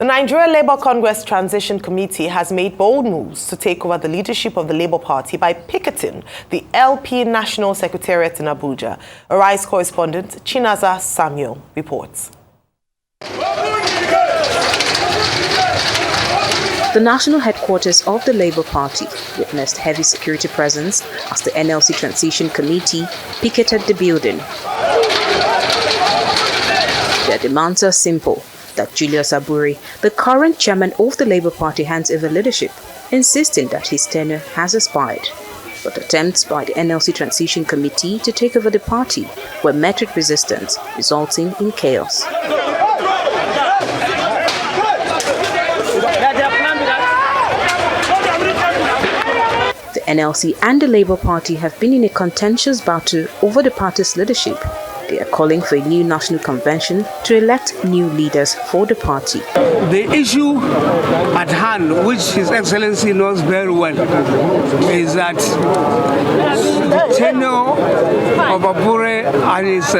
The Nigeria Labour Congress Transition Committee has made bold moves to take over the leadership of the Labour Party by picketing the LP National Secretariat in Abuja. Arise correspondent Chinaza Samuel reports. The national headquarters of the Labour Party witnessed heavy security presence as the NLC Transition Committee picketed the building. Their demands are simple: that Julius Abure, the current chairman of the Labour Party, hands over leadership, insisting that his tenure has expired. But attempts by the NLC Transition Committee to take over the party were met with resistance, resulting in chaos. The NLC and the Labour Party have been in a contentious battle over the party's leadership. They are calling for a new national convention to elect new leaders for the party. The issue at hand, which His Excellency knows very well, is that the tenure of Abure and his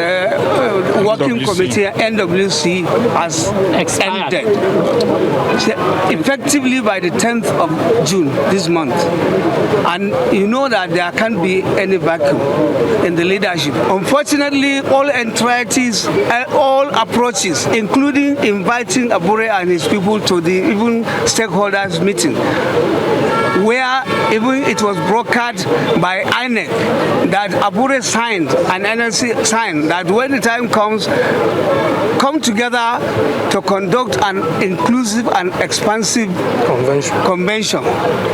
working committee, NWC, has ended effectively by the 10th of June this month. And you know that there can't be any vacuum in the leadership. Unfortunately, all entreaties, all approaches, including inviting Abure and his people to the even stakeholders meeting, where even it was brokered by INEC that Abure signed and NLC signed that when the time comes, come together to conduct an inclusive and expansive convention.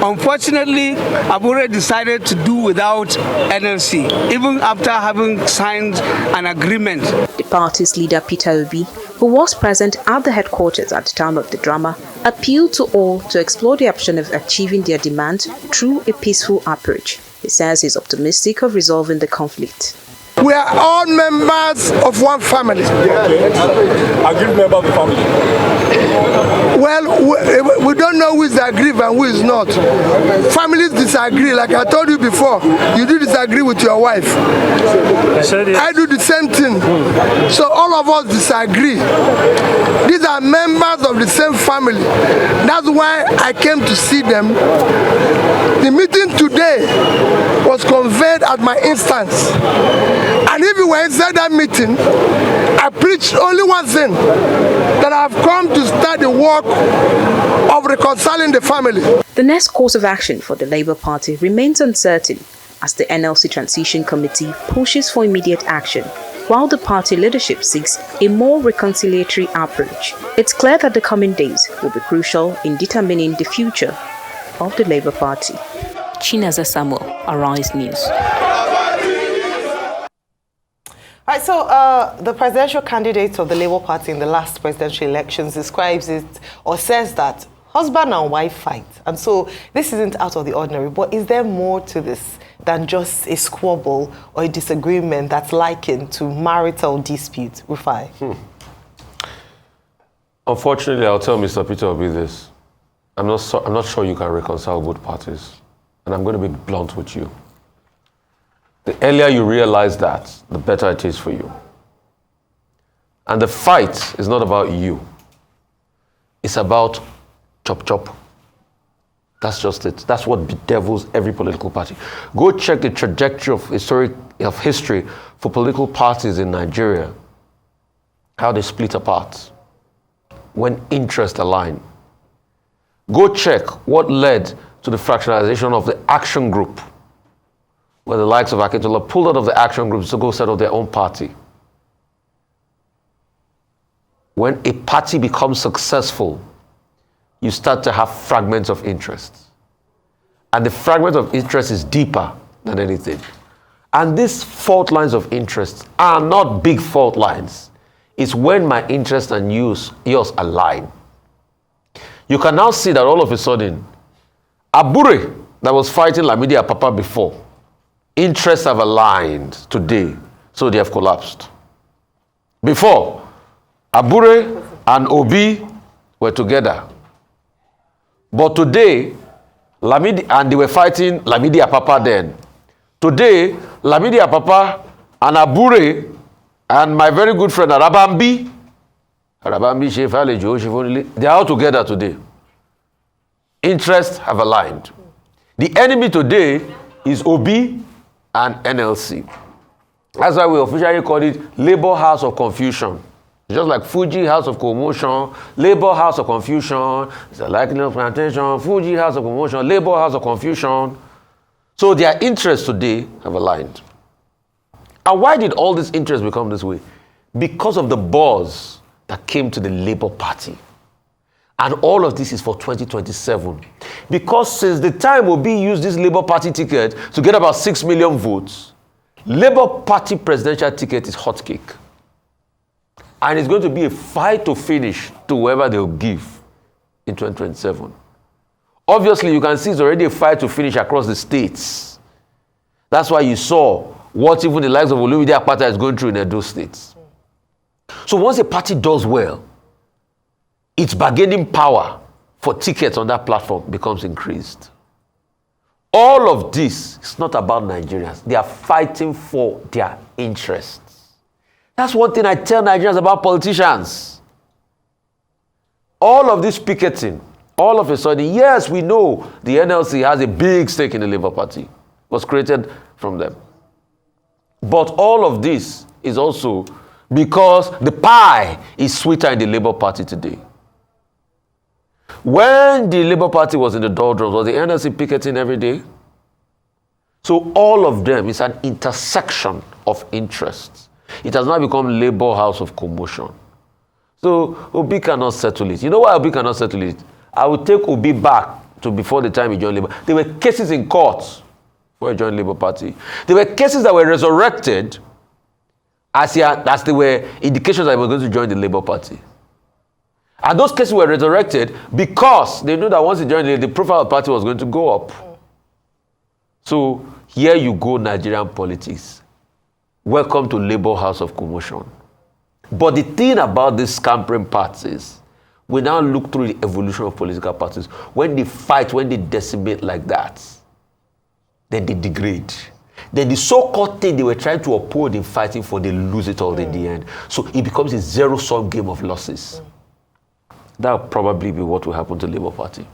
Unfortunately, Abure decided to do without NLC, even after having signed an agreement. The party's leader, Peter Obi, who was present at the headquarters at the time of the drama, appealed to all to explore the option of achieving their demand through a peaceful approach. He says he's optimistic of resolving the conflict. We are all members of one family. Aggrieved member of the family. Well, we don't know who is aggrieved and who is not. Families disagree. Like I told you before, you do disagree with your wife. I do the same thing. So all of us disagree. These are members of the same family. That's why I came to see them. The meeting today was convened at my instance. And if you were inside that meeting, I preached only one thing, that I have come to start the work of reconciling the family. The next course of action for the Labour Party remains uncertain as the NLC Transition Committee pushes for immediate action, while the party leadership seeks a more reconciliatory approach. It's clear that the coming days will be crucial in determining the future of the Labour Party. Chinaza Samuel, Arise News. All right, so the presidential candidate of the Labour Party in the last presidential elections describes it or says that husband and wife fight. And so this isn't out of the ordinary, but is there more to this than just a squabble or a disagreement that's likened to marital dispute? Rufai? Unfortunately, I'll tell Mr. Peter Obi this. I'm not sure you can reconcile both parties. And I'm going to be blunt with you. The earlier you realize that, the better it is for you. And the fight is not about you. It's about chop. That's just it. That's what bedevils every political party. Go check the trajectory of history for political parties in Nigeria. How they split apart when interests align. Go check what led to the fractionalization of the Action Group, where the likes of Akintola pulled out of the Action Group to go set up their own party. When a party becomes successful, you start to have fragments of interest. And the fragment of interest is deeper than anything. And these fault lines of interest are not big fault lines. It's when my interest and yours align. You can now see that all of a sudden, Abure, that was fighting Lamidi Apapa before, interests have aligned today, so they have collapsed. Before, Abure and Obi were together. But today, Lamidi, and they were fighting Lamidi Apapa then. Today, Lamidi Apapa and Abure and my very good friend Arabambi They are all together today. Interests have aligned. The enemy today is Obi and NLC. That's why we officially call it Labour House of Confusion. Just like Fuji House of Commotion, Labour House of Confusion, it's a likely of plantation, Fuji House of Commotion, Labour House of Confusion. So their interests today have aligned. And why did all these interests become this way? Because of the buzz that came to the Labour Party. And all of this is for 2027. Because since the time Obi used this Labour Party ticket to get about 6 million votes, Labour Party presidential ticket is hot cake. And it's going to be a fight to finish to whoever they'll give in 2027. Obviously, you can see it's already a fight to finish across the states. That's why you saw what even the likes of Olumide Akpata is going through in Edo States. So once a party does well, its bargaining power for tickets on that platform becomes increased. All of this is not about Nigerians. They are fighting for their interests. That's one thing I tell Nigerians about politicians. All of this picketing, all of a sudden, yes, we know the NLC has a big stake in the Labour Party. It was created from them. But all of this is also because the pie is sweeter in the Labour Party today. When the Labour Party was in the doldrums, was the NLC picketing every day? So all of them is an intersection of interests. It has now become Labour House of Commotion. So Obi cannot settle it. You know why Obi cannot settle it? I will take Obi back to before the time he joined Labour. There were cases in court before he joined Labour Party. There were cases that were resurrected as they were indications that he was going to join the Labour Party. And those cases were resurrected because they knew that once he joined, the profile of the party was going to go up. So here you go, Nigerian politics. Welcome to Labour House of Commotion. But the thing about these scampering parties, we now look through the evolution of political parties. When they fight, when they decimate like that, then they degrade. Then the so-called thing they were trying to uphold in fighting for, they lose it all in the end. So it becomes a zero-sum game of losses. That will probably be what will happen to the Labour Party.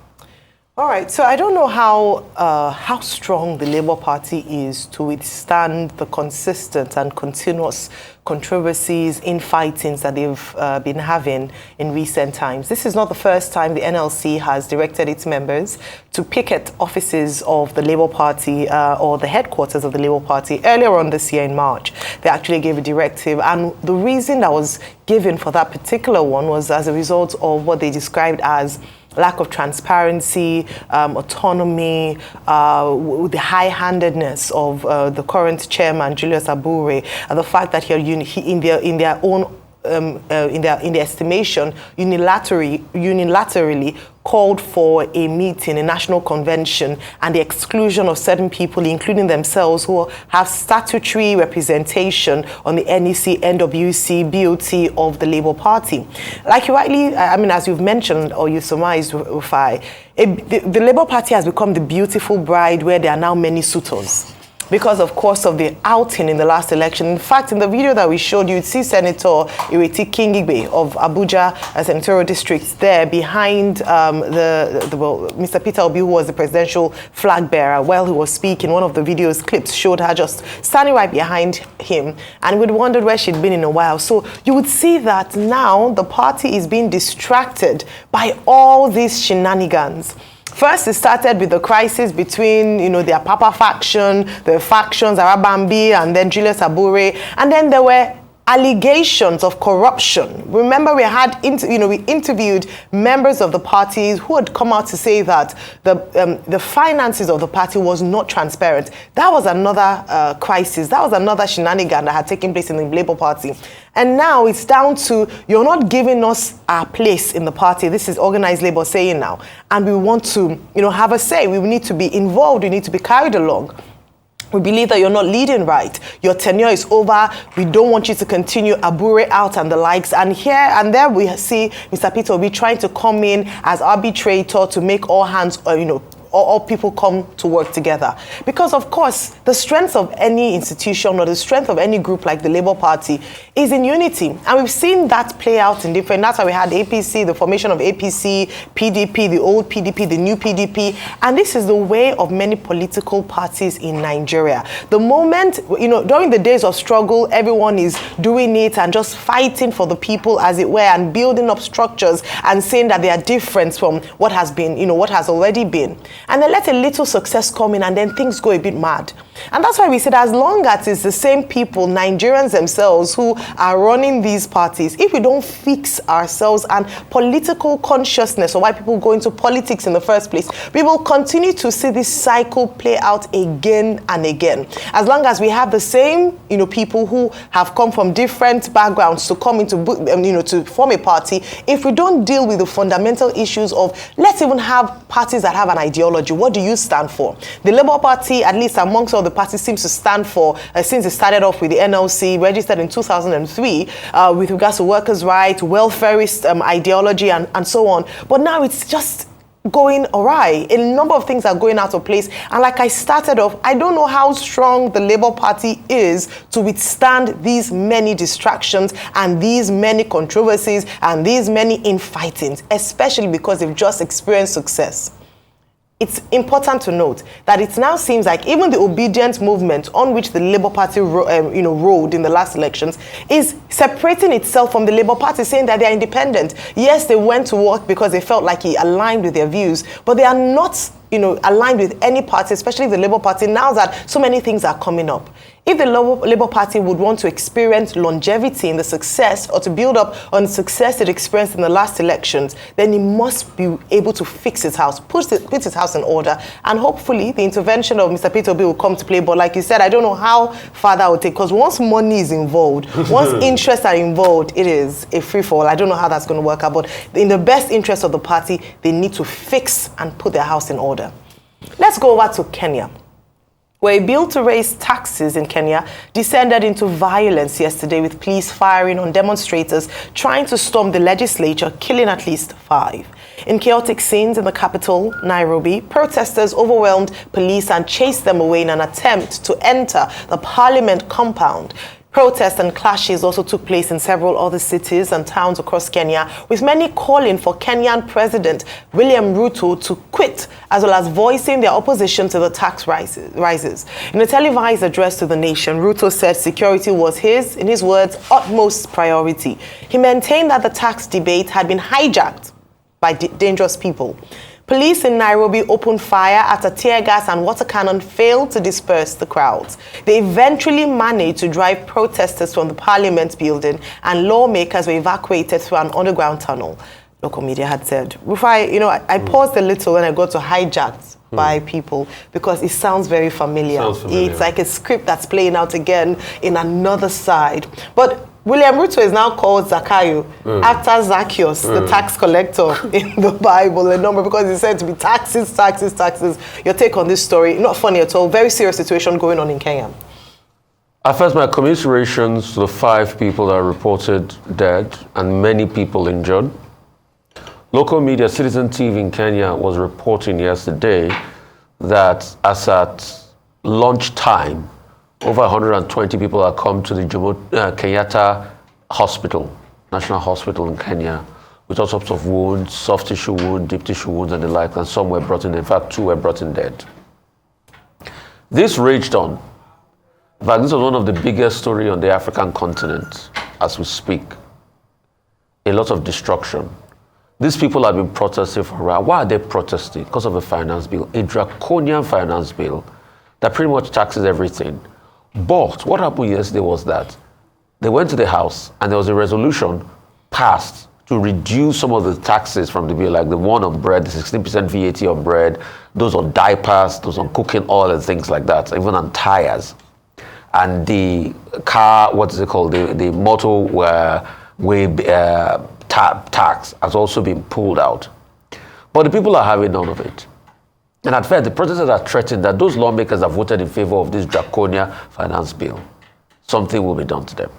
All right, so I don't know how strong the Labour Party is to withstand the consistent and continuous controversies, infightings that they've been having in recent times. This is not the first time the NLC has directed its members to picket offices of the Labour Party or the headquarters of the Labour Party. Earlier on this year in March, they actually gave a directive, and the reason that was given for that particular one was as a result of what they described as lack of transparency, autonomy, the high-handedness of the current chairman, Julius Abure, and the fact that in their own in their estimation, unilaterally called for a meeting, a national convention, and the exclusion of certain people, including themselves, who have statutory representation on the NEC, NWC, BOT of the Labour Party. Like you rightly, as you've mentioned or you surmised, Rufai, the Labour Party has become the beautiful bride where there are now many suitors, because, of course, of the outing in the last election. In fact, in the video that we showed you, you'd see Senator Ireti Kingibe of Abuja Senatorial District there behind Mr. Peter Obi, who was the presidential flag bearer. While he was speaking, one of the videos clips showed her just standing right behind him, and we'd wondered where she'd been in a while. So you would see that now the party is being distracted by all these shenanigans. First, it started with the crisis between, their Papa faction, the factions, Arabambi, and then Julius Abure, and then there were allegations of corruption. Remember, we interviewed members of the parties who had come out to say that the finances of the party was not transparent. That was another crisis. That was another shenanigan that had taken place in the Labour Party. And now it's down to, you're not giving us our place in the party. This is organized labor saying now. And we want to, have a say. We need to be involved. We need to be carried along. We believe that you're not leading right. Your tenure is over. We don't want you to continue. Abure out and the likes. And here and there we see Mr. Peter Obi trying to come in as arbitrator to make all hands, all people come to work together. Because, of course, the strength of any institution or the strength of any group like the Labour Party is in unity. And we've seen that play out in different, that's why we had APC, the formation of APC, PDP, the old PDP, the new PDP. And this is the way of many political parties in Nigeria. The moment, during the days of struggle, everyone is doing it and just fighting for the people, as it were, and building up structures and saying that they are different from what has been, what has already been. And then let a little success come in and then things go a bit mad. And that's why we said, as long as it's the same people, Nigerians themselves, who are running these parties, if we don't fix ourselves and political consciousness, or why people go into politics in the first place, we will continue to see this cycle play out again and again. As long as we have the same, people who have come from different backgrounds to come into, to form a party, if we don't deal with the fundamental issues of, let's even have parties that have an ideology. What do you stand for? The Labour Party, at least amongst all the parties, seems to stand for, since it started off with the NLC, registered in 2003, with regards to workers' rights, welfarist ideology, and so on. But now it's just going awry. A number of things are going out of place. And like I started off, I don't know how strong the Labour Party is to withstand these many distractions and these many controversies and these many infightings, especially because they've just experienced success. It's important to note that it now seems like even the obedient movement on which the Labour Party rode in the last elections is separating itself from the Labour Party, saying that they are independent. Yes, they went to work because they felt like he aligned with their views, but they are not aligned with any party, especially the Labour Party, now that so many things are coming up. If the Labour Party would want to experience longevity in the success, or to build up on the success it experienced in the last elections, then it must be able to fix its house, put its house in order, and hopefully the intervention of Mr. Peter Obi will come to play. But like you said, I don't know how far that will take, because once money is involved, once interests are involved, it is a free-for-all. I don't know how that's going to work out, but in the best interest of the party, they need to fix and put their house in order. Let's go over to Kenya, where a bill to raise taxes in Kenya descended into violence yesterday, with police firing on demonstrators trying to storm the legislature, killing at least 5. In chaotic scenes in the capital, Nairobi, protesters overwhelmed police and chased them away in an attempt to enter the parliament compound. Protests and clashes also took place in several other cities and towns across Kenya, with many calling for Kenyan President William Ruto to quit, as well as voicing their opposition to the tax rises. In a televised address to the nation, Ruto said security was his, in his words, utmost priority. He maintained that the tax debate had been hijacked by dangerous people. Police in Nairobi opened fire after tear gas and water cannon failed to disperse the crowds. They eventually managed to drive protesters from the parliament building, and lawmakers were evacuated through an underground tunnel, local media had said. I paused a little when I got to hijacked by people, because it sounds very familiar. It's like a script that's playing out again in another side. But William Ruto is now called Zakayo, after Zacchaeus, the tax collector in the Bible, because he's said to be taxes. Your take on this story? Not funny at all. Very serious situation going on in Kenya. At first, my commiserations to the 5 people that are reported dead and many people injured. Local media, Citizen TV in Kenya, was reporting yesterday that as at lunchtime, over 120 people have come to the Kenyatta Hospital, National Hospital in Kenya, with all sorts of wounds, soft tissue wounds, deep tissue wounds, and the like, and some were brought in. In fact, 2 were brought in dead. This raged on. In fact, this was one of the biggest stories on the African continent as we speak. A lot of destruction. These people have been protesting for a while. Why are they protesting? Because of a finance bill, a draconian finance bill that pretty much taxes everything. But what happened yesterday was that they went to the House and there was a resolution passed to reduce some of the taxes from the bill, like the one on bread, the 16% VAT on bread, those on diapers, those on cooking oil and things like that, even on tires. And the car, what is it called, the motorway tax has also been pulled out. But the people are having none of it. And at first, the protesters are threatening that those lawmakers have voted in favor of this draconian finance bill. Something will be done to them.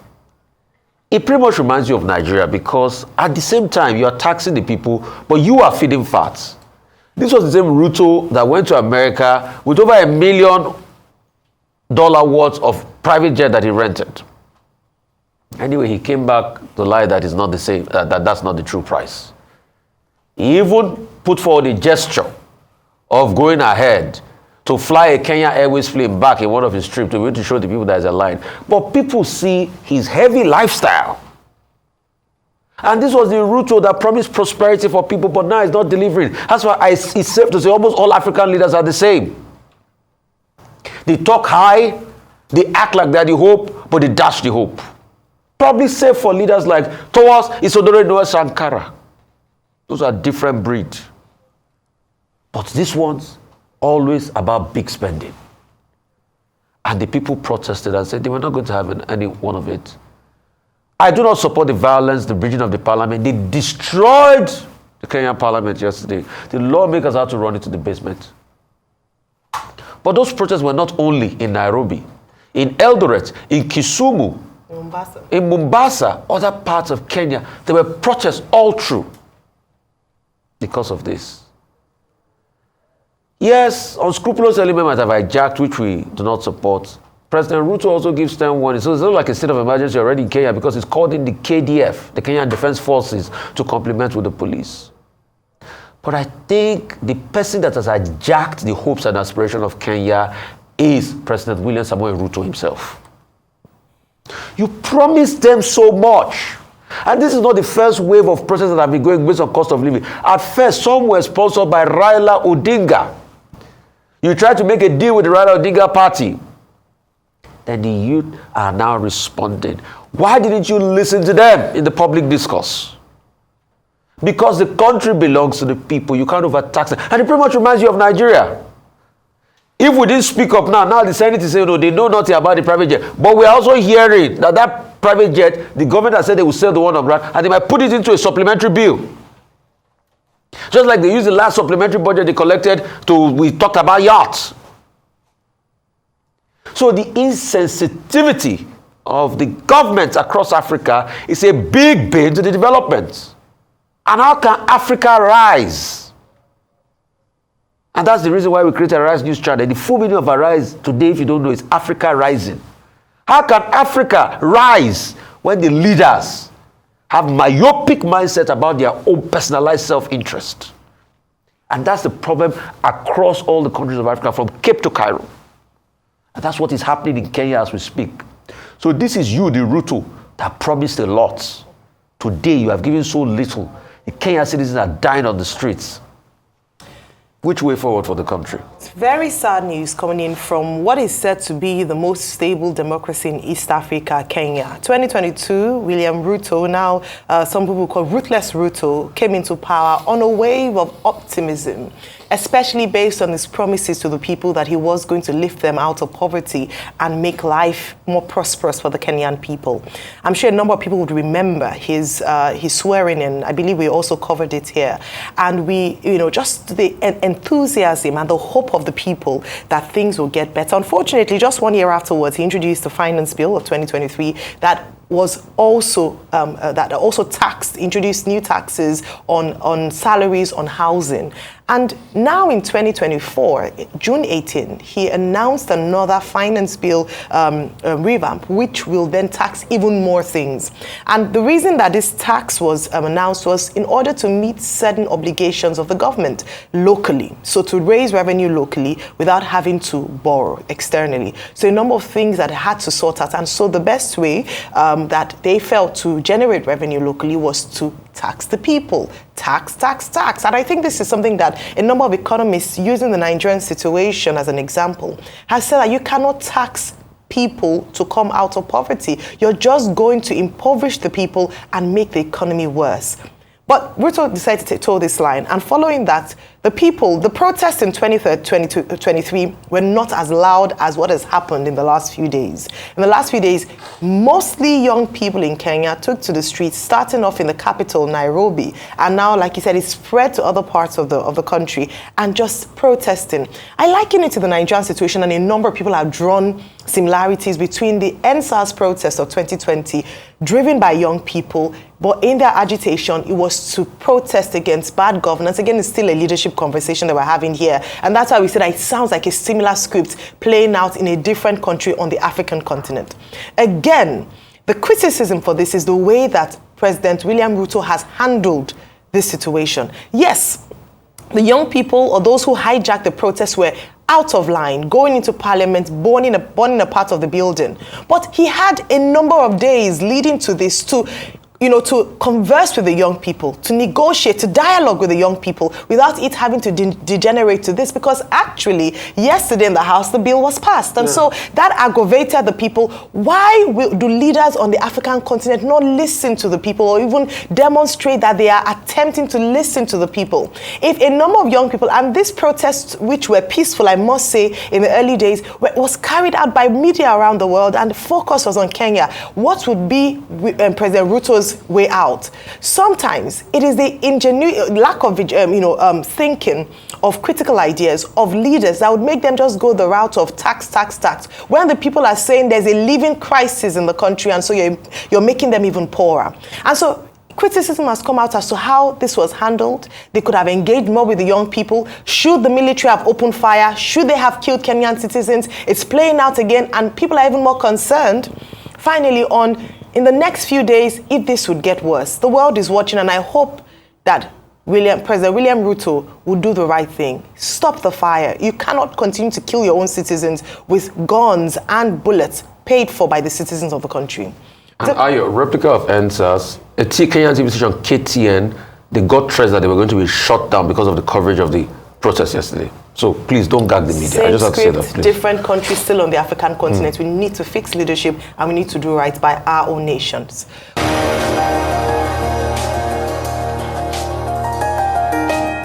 It pretty much reminds you of Nigeria, because at the same time, you are taxing the people, but you are feeding fats. This was the same Ruto that went to America with over $1 million worth of private jet that he rented. Anyway, he came back to lie that it's not the same, that's not the true price. He even put forward a gesture of going ahead to fly a Kenya Airways plane back in one of his trips to be able to show the people that is a line. But people see his heavy lifestyle. And this was the Ruto that promised prosperity for people, but now it's not delivering. That's why it's safe to say almost all African leaders are the same. They talk high, they act like they're the hope, but they dash the hope. Probably safe for leaders like Thomas Isodore Noah Sankara. Those are different breed. But this one's always about big spending. And the people protested and said they were not going to have any one of it. I do not support the violence, the breaching of the parliament. They destroyed the Kenyan parliament yesterday. The lawmakers had to run into the basement. But those protests were not only in Nairobi, in Eldoret, in Kisumu, in Mombasa, other parts of Kenya. There were protests all through because of this. Yes, unscrupulous elements have hijacked, which we do not support. President Ruto also gives them warning. So it's not like a state of emergency already in Kenya because it's called in the KDF, the Kenyan Defense Forces, to complement with the police. But I think the person that has hijacked the hopes and aspirations of Kenya is President William Samoei Ruto himself. You promised them so much. And this is not the first wave of protests that have been going based on cost of living. At first, some were sponsored by Raila Odinga. You tried to make a deal with the Raila Odinga party. Then the youth are now responding. Why didn't you listen to them in the public discourse? Because the country belongs to the people. You can't overtax it. And it pretty much reminds you of Nigeria. If we didn't speak up now the Senate is saying, no, they know nothing about the private jet. But we are also hearing that private jet, the government has said they will sell the one on ground, and they might put it into a supplementary bill. Just like they used the last supplementary budget they collected we talked about yachts. So the insensitivity of the governments across Africa is a big bane to the development. And how can Africa rise? And that's the reason why we created Arise News Channel. The full meaning of Arise today, if you don't know, is Africa rising. How can Africa rise when the leaders have myopic mindset about their own personalized self-interest? And that's the problem across all the countries of Africa, from Cape to Cairo. And that's what is happening in Kenya as we speak. So this is you, the Ruto, that promised a lot. Today you have given so little. The Kenyan citizens are dying on the streets. Which way forward for the country? It's very sad news coming in from what is said to be the most stable democracy in East Africa, Kenya. 2022, William Ruto, now some people call Ruthless Ruto, came into power on a wave of optimism, especially based on his promises to the people that he was going to lift them out of poverty and make life more prosperous for the Kenyan people. I'm sure a number of people would remember his swearing in. I believe we also covered it here. And we, just the enthusiasm and the hope of the people that things will get better. Unfortunately, just 1 year afterwards, he introduced the finance bill of 2023 that was also introduced new taxes on salaries, on housing. And now in 2024, June 18, he announced another finance bill revamp, which will then tax even more things. And the reason that this tax was announced was in order to meet certain obligations of the government locally. So to raise revenue locally without having to borrow externally. So a number of things that had to sort out. And so the best way that they felt to generate revenue locally was to tax the people. Tax. And I think this is something that a number of economists, using the Nigerian situation as an example, have said that you cannot tax people to come out of poverty. You're just going to impoverish the people and make the economy worse. But Ruto decided to toe this line, and following that, the protests in 2023 were not as loud as what has happened in the last few days. In the last few days, mostly young people in Kenya took to the streets, starting off in the capital, Nairobi, and now, like you said, it's spread to other parts of the country, and just protesting. I liken it to the Nigerian situation, and a number of people have drawn similarities between the EndSARS protest of 2020, driven by young people, but in their agitation, it was to protest against bad governance. Again, it's still a leadership leadership conversation that we're having here. And that's why we said that it sounds like a similar script playing out in a different country on the African continent. Again, the criticism for this is the way that President William Ruto has handled this situation. Yes, the young people or those who hijacked the protests were out of line, going into parliament, burning a part of the building. But he had a number of days leading to this to converse with the young people, to negotiate, to dialogue with the young people without it having to degenerate to this, because actually yesterday in the House the bill was passed, and so that aggravated the people. Why do leaders on the African continent not listen to the people or even demonstrate that they are attempting to listen to the people? If a number of young people, and these protests, which were peaceful, I must say, in the early days, was carried out by media around the world and the focus was on Kenya, what would be President Ruto's way out? Sometimes it is the lack of thinking of critical ideas of leaders that would make them just go the route of tax when the people are saying there's a living crisis in the country, and so you're making them even poorer. And so criticism has come out as to how this was handled. They could have engaged more with the young people. Should the military have opened fire? Should they have killed Kenyan citizens? It's playing out again, and people are even more concerned finally on, in the next few days, if this would get worse. The world is watching, and I hope that President William Ruto will do the right thing. Stop the fire. You cannot continue to kill your own citizens with guns and bullets paid for by the citizens of the country. And Ayo, replica of NSAS, a Kenyan TV station, KTN, they got threats that they were going to be shut down because of the coverage of the protest yesterday. So please don't gag the media. Same I just have to say that, please. Different countries still on the African continent. We need to fix leadership, and we need to do right by our own nations.